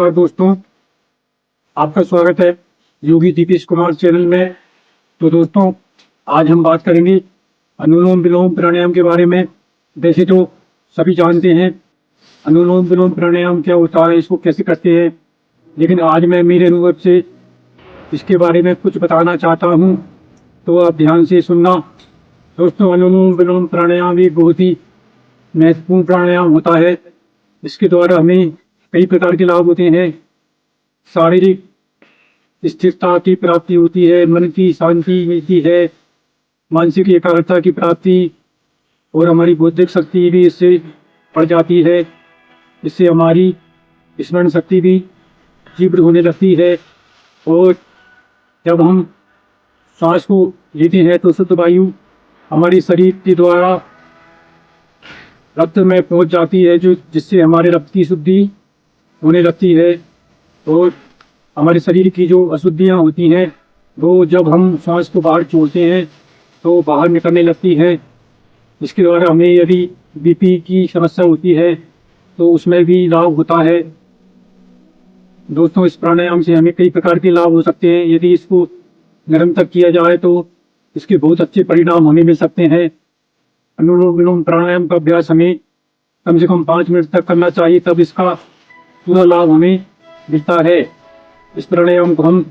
नमस्कार दोस्तों, आपका स्वागत है योगी दीपेश कुमार चैनल में। तो दोस्तों, आज हम बात करेंगे अनुलोम विलोम प्राणायाम के बारे में। वैसे तो सभी जानते हैं अनुलोम विलोम प्राणायाम क्या होता है, इसको कैसे करते हैं, लेकिन आज मैं मेरे अनुभव से इसके बारे में कुछ बताना चाहता हूँ, तो आप ध्यान से सुनना। दोस्तों, अनुलोम विलोम प्राणायाम एक बहुत ही महत्वपूर्ण प्राणायाम होता है। इसके द्वारा हमें कई प्रकार के लाभ होते हैं। शारीरिक स्थिरता की प्राप्ति होती है, मन की शांति मिलती है, मानसिक एकाग्रता की प्राप्ति और हमारी बौद्धिक शक्ति भी इससे बढ़ जाती है। इससे हमारी स्मरण शक्ति भी तीव्र होने लगती है। और जब हम सांस को लेते हैं तो शुद्ध वायु हमारे शरीर के द्वारा रक्त में पहुंच जाती है, जो जिससे हमारे रक्त की शुद्धि होने लगती है। और हमारे शरीर की जो अशुद्धियां होती हैं वो जब हम सांस को बाहर छोड़ते हैं तो बाहर निकलने लगती हैं। इसके द्वारा हमें यदि बीपी की समस्या होती है तो उसमें भी लाभ होता है। दोस्तों, इस प्राणायाम से हमें कई प्रकार के लाभ हो सकते हैं। यदि इसको निरंतर किया जाए तो इसके बहुत अच्छे परिणाम हमें मिल सकते हैं। अनुलोम विलोम प्राणायाम का अभ्यास हमें कम से कम 5 मिनट तक करना चाहिए, तब इसका पूरा लाभ हमें मिलता है। इस प्राणायाम को हम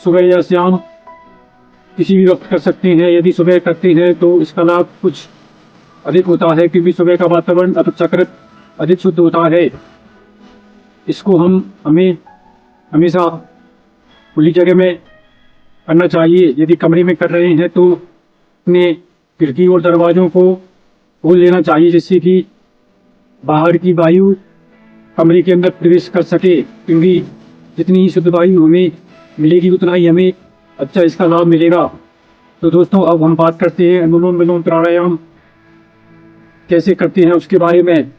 सुबह या शाम किसी भी वक्त कर सकते हैं। यदि सुबह करते हैं तो इसका लाभ कुछ अधिक होता है, क्योंकि सुबह का वातावरण अपेक्षाकृत अधिक शुद्ध होता है। इसको हमें हमेशा खुली जगह में करना चाहिए। यदि कमरे में कर रहे हैं तो अपने खिड़की और दरवाजों को खोल लेना चाहिए, जिससे कि बाहर की वायु कमरे के अंदर प्रवेश कर सके, क्योंकि जितनी ही शुद्ध वायु हमें मिलेगी उतना ही हमें अच्छा इसका लाभ मिलेगा। तो दोस्तों, अब हम बात करते हैं अनुलोम विलोम प्राणायाम कैसे करते हैं उसके बारे में।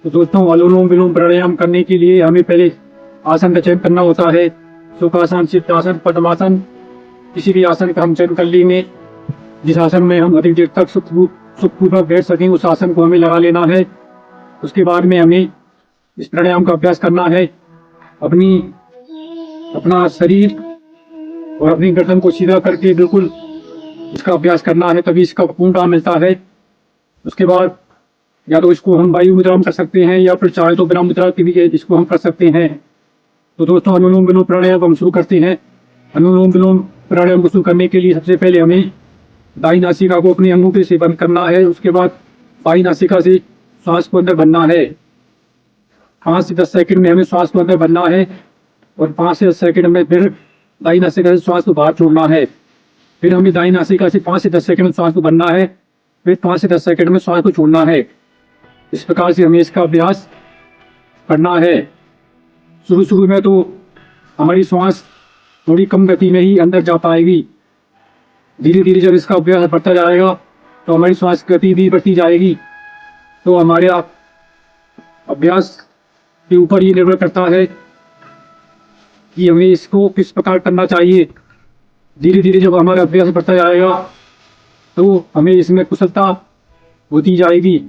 तो दोस्तों, अनुलोम विलोम प्राणायाम करने के लिए हमें पहले आसन का चयन करना होता है। सुखासन, सिद्धासन, पद्मासन, किसी भी आसन का हम चयन कर लेंगे। जिस आसन में हम अधिक देर तक सुखपूर्वक बैठ सकें उस आसन को हमें लगा लेना है। उसके बाद में हमें इस प्राणायाम का अभ्यास करना है। अपना शरीर और अपनी गर्दन को सीधा करके बिल्कुल इसका अभ्यास करना है, तभी इसका पूर्ण लाभ मिलता है। उसके बाद या तो इसको हम वायु मुद्रा में कर सकते हैं या फिर चाहे तो ब्रह्म मुद्रा की भी इसको हम कर सकते हैं। तो दोस्तों, अनुलोम विलोम प्राणायाम हम शुरू करते हैं। अनुलोम विलोम प्राणायाम को शुरू करने के लिए सबसे पहले हमें दाई नासिका को अपनी अंगूठे से बंद करना है। उसके बाद बाई नासिका से श्वास को अंदर भरना है। 5 से 10 सेकंड में हमें श्वास को अंदर भरना है और 5 से 10 सेकंड में फिर दाई नासिका से श्वास को बाहर छोड़ना है। फिर हमें दाई नासिका से 5 से 10 सेकंड में श्वास को भरना है, फिर 5 से 10 सेकंड में श्वास को छोड़ना है। इस प्रकार से हमें इसका अभ्यास करना है। शुरू में तो हमारी श्वास थोड़ी कम गति में ही अंदर जा पाएगी। धीरे धीरे जब इसका अभ्यास बढ़ता जाएगा तो हमारी श्वास गति भी बढ़ती जाएगी। तो हमारे अभ्यास के ऊपर ये निर्भर करता है कि हमें इसको किस प्रकार करना चाहिए। धीरे धीरे जब हमारा अभ्यास बढ़ता जाएगा तो हमें इसमें कुशलता होती जाएगी।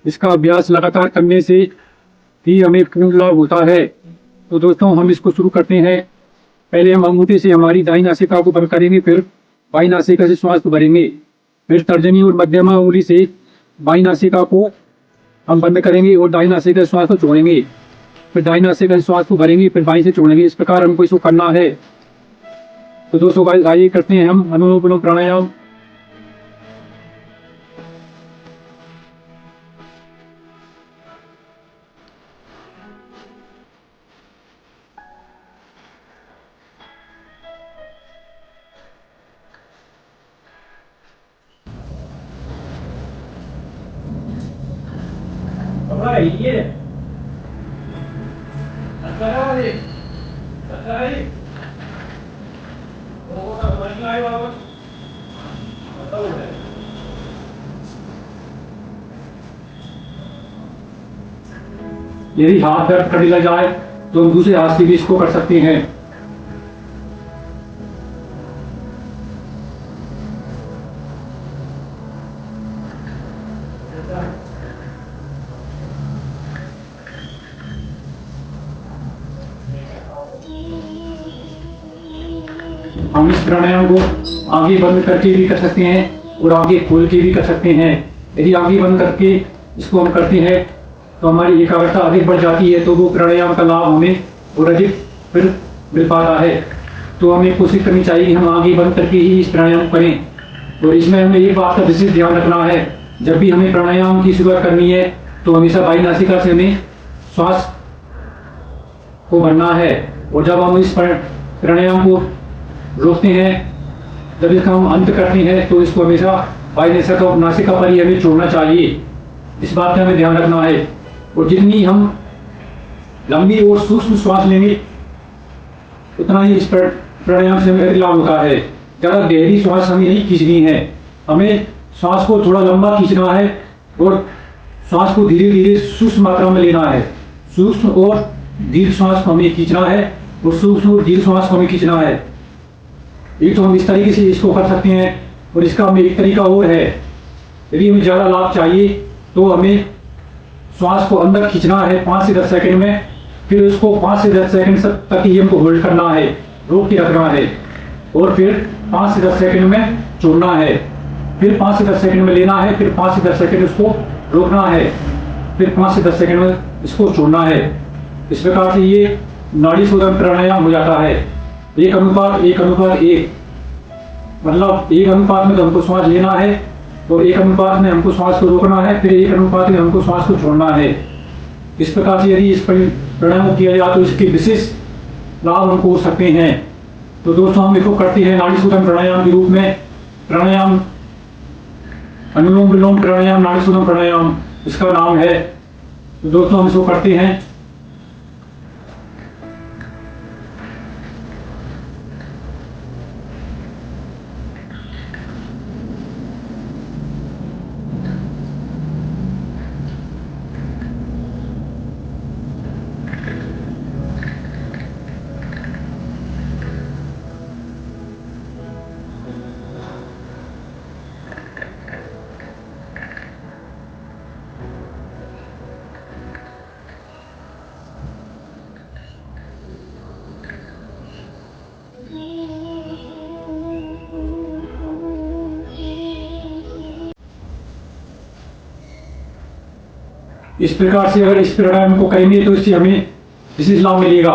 इसका अभ्यास लगातार करने से ही हमें पूर्ण लाभ होता है। तो दोस्तों, हम इसको शुरू करते हैं। पहले हम अंगूठे से हमारी दाईं नासिका को बंद करेंगे, फिर बाईं नासिका से श्वास को भरेंगे, फिर तर्जनी और मध्यमा उंगली से बाईं नासिका को हम बंद करेंगे और दाईं नासिका से श्वास को छोड़ेंगे, फिर दाईं नासिका से श्वास को भरेंगे, फिर बाईं से छोड़ेंगे। इस प्रकार हमको इसको करना है। तो दोस्तों, आइए करते हैं हम अनुलोम विलोम प्राणायाम। यदि हाथ दर्द करने लग जाए तो हम दूसरे हाथ से भी इसको कर सकते हैं। हम इस प्राणायाम को आंखें बंद करके भी कर सकते हैं और आंखें खोल के भी कर सकते हैं। यदि आंखें बंद करके इसको हम करते हैं तो हमारी एकाग्रता अधिक बढ़ जाती है, तो वो प्राणायाम का लाभ हमें और अधिक फिर मिल पाता है। तो हमें कोशिश करनी चाहिए कि हम आंखें बंद करके ही इस प्राणायाम करें। और इसमें हमें एक बात का विशेष ध्यान रखना है, जब भी हमें प्राणायाम की शुरुआत करनी है तो हमेशा बाई नासिका से हमें श्वास को भरना है। और जब हम इस प्राणायाम को रोकते हैं, जब इसका हम अंत करते हैं, तो इसको हमेशा बाई नासिका पर ही हमें छोड़ना चाहिए। इस बात का हमें ध्यान रखना है। और जितनी हम लंबी और सूक्ष्म श्वास लेंगे उतना ही इस प्राणायाम से हमें लाभ होता है। ज़्यादा गहरी श्वास हमें नहीं खींचनी है, हमें श्वास को थोड़ा लंबा खींचना है और श्वास को धीरे धीरे सूक्ष्म मात्रा में लेना है। सूक्ष्म और दीर्घ श्वास को हमें खींचना है और सूक्ष्म और दीर्घ श्वास को हमें खींचना है। एक तो हम इस तरीके से इसको कर सकते हैं। और इसका हमें एक तरीका और है, यदि हमें ज़्यादा लाभ चाहिए तो हमें श्वास को अंदर खींचना है 5 से 10 सेकंड में, फिर उसको 5 से 10 सेकंड तक ही हमको होल्ड करना है, रोक के रखना है, और फिर 5 से 10 सेकंड में छोड़ना है, फिर 5 से 10 सेकंड में लेना है, फिर 5 से 10 सेकंड उसको रोकना है, फिर 5 से 10 सेकंड में इसको छोड़ना है। इस प्रकार से ये नाड़ी शोधन प्राणायाम हो जाता है। 1:1:1, मतलब 1 अनुपात में तो हमको श्वास लेना है और 1 अनुपात में हमको श्वास को रोकना है, फिर 1 अनुपात में हमको श्वास को छोड़ना है। इस प्रकार से यदि इस प्राणायाम को किया जाए तो इसके विशेष लाभ हमको हो सकते हैं। तो दोस्तों, हम इसको करते हैं नाड़ी शोधन प्राणायाम के रूप में। प्राणायाम अनुलोम विलोम प्राणायाम, नाड़ी शोधन प्राणायाम इसका नाम है। तो दोस्तों, हम इसको करते हैं। इस प्रकार से अगर इस प्राणायाम को करेंगे तो इससे हमें विशेष लाभ मिलेगा।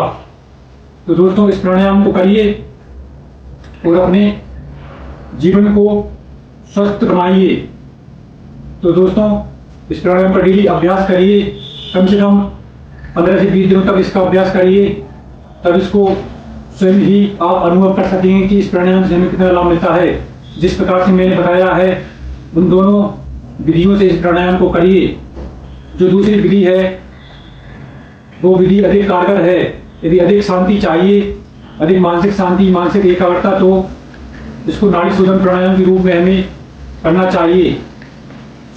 तो दोस्तों, इस प्राणायाम को करिए और अपने जीवन को स्वस्थ बनाइए। तो दोस्तों, इस प्राणायाम का डेली अभ्यास करिए, कम से कम 15 से 20 दिनों तक इसका अभ्यास करिए, तब इसको स्वयं ही आप अनुभव कर सकेंगे कि इस प्राणायाम से हमें कितना लाभ मिलता है। जिस प्रकार से मैंने बताया है, उन दोनों विधियों से इस प्राणायाम को करिए। जो दूसरी विधि है वो विधि अधिक कारगर है। यदि अधिक शांति चाहिए, अधिक मानसिक शांति, मानसिक एकाग्रता, तो इसको नाड़ी शोधन प्राणायाम के रूप में हमें करना चाहिए।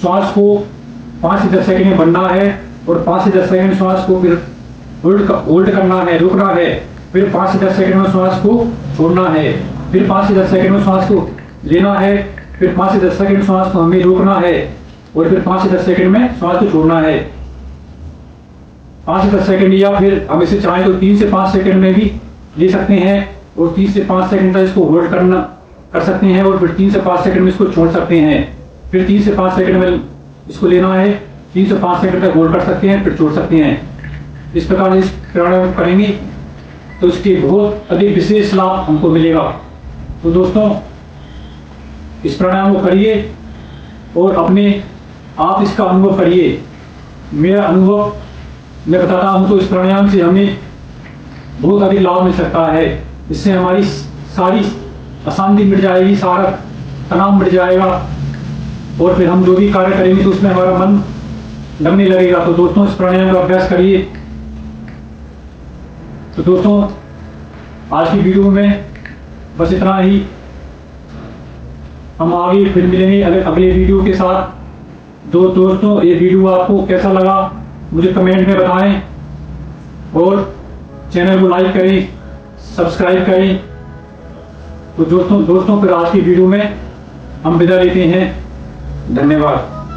श्वास को 5 से 10 सेकंड में भरना है और 5 से 10 सेकंड श्वास को फिर होल्ड करना है, रोकना है, फिर 5 से 10 सेकंड में श्वास को छोड़ना है, फिर 5 से 10 सेकंड में श्वास को लेना है, फिर 5 से 10 सेकंड श्वास को हमें रोकना है और फिर 5 से 10 सेकंड में श्वास को छोड़ना है। 5 से 10 सेकंड, या फिर हम इसे चाहें तो 3 से 5 सेकंड में भी ले सकते हैं और 3 से 5 सेकंड तक इसको होल्ड कर सकते हैं और फिर 3 से 5 सेकंड में इसको छोड़ सकते हैं। फिर 3 से 5 सेकंड में इसको लेना है, 3 से 5 सेकंड तक होल्ड कर सकते हैं, फिर छोड़ सकते हैं। इस प्रकार इस प्राणायाम करेंगे तो इसके बहुत अधिक विशेष लाभ हमको मिलेगा। तो दोस्तों, इस प्राणायाम को करिए और अपने आप इसका अनुभव करिए। मेरा अनुभव मैं बताता हूँ तो इस प्राणायाम से हमें बहुत अधिक लाभ मिल सकता है। इससे हमारी सारी अशांति मिट जाएगी, सारा तनाव मिट जाएगा और फिर हम जो भी कार्य करेंगे तो उसमें हमारा मन लगने लगेगा। तो दोस्तों, इस प्राणायाम का अभ्यास करिए। तो दोस्तों, आज की वीडियो में बस इतना ही। हम आगे फिर मिलेंगे अगले वीडियो के साथ। दोस्तों, ये वीडियो आपको कैसा लगा मुझे कमेंट में बताएं और चैनल को लाइक करें, सब्सक्राइब करें। तो दोस्तों फिर आज की वीडियो में हम विदा लेते हैं। धन्यवाद।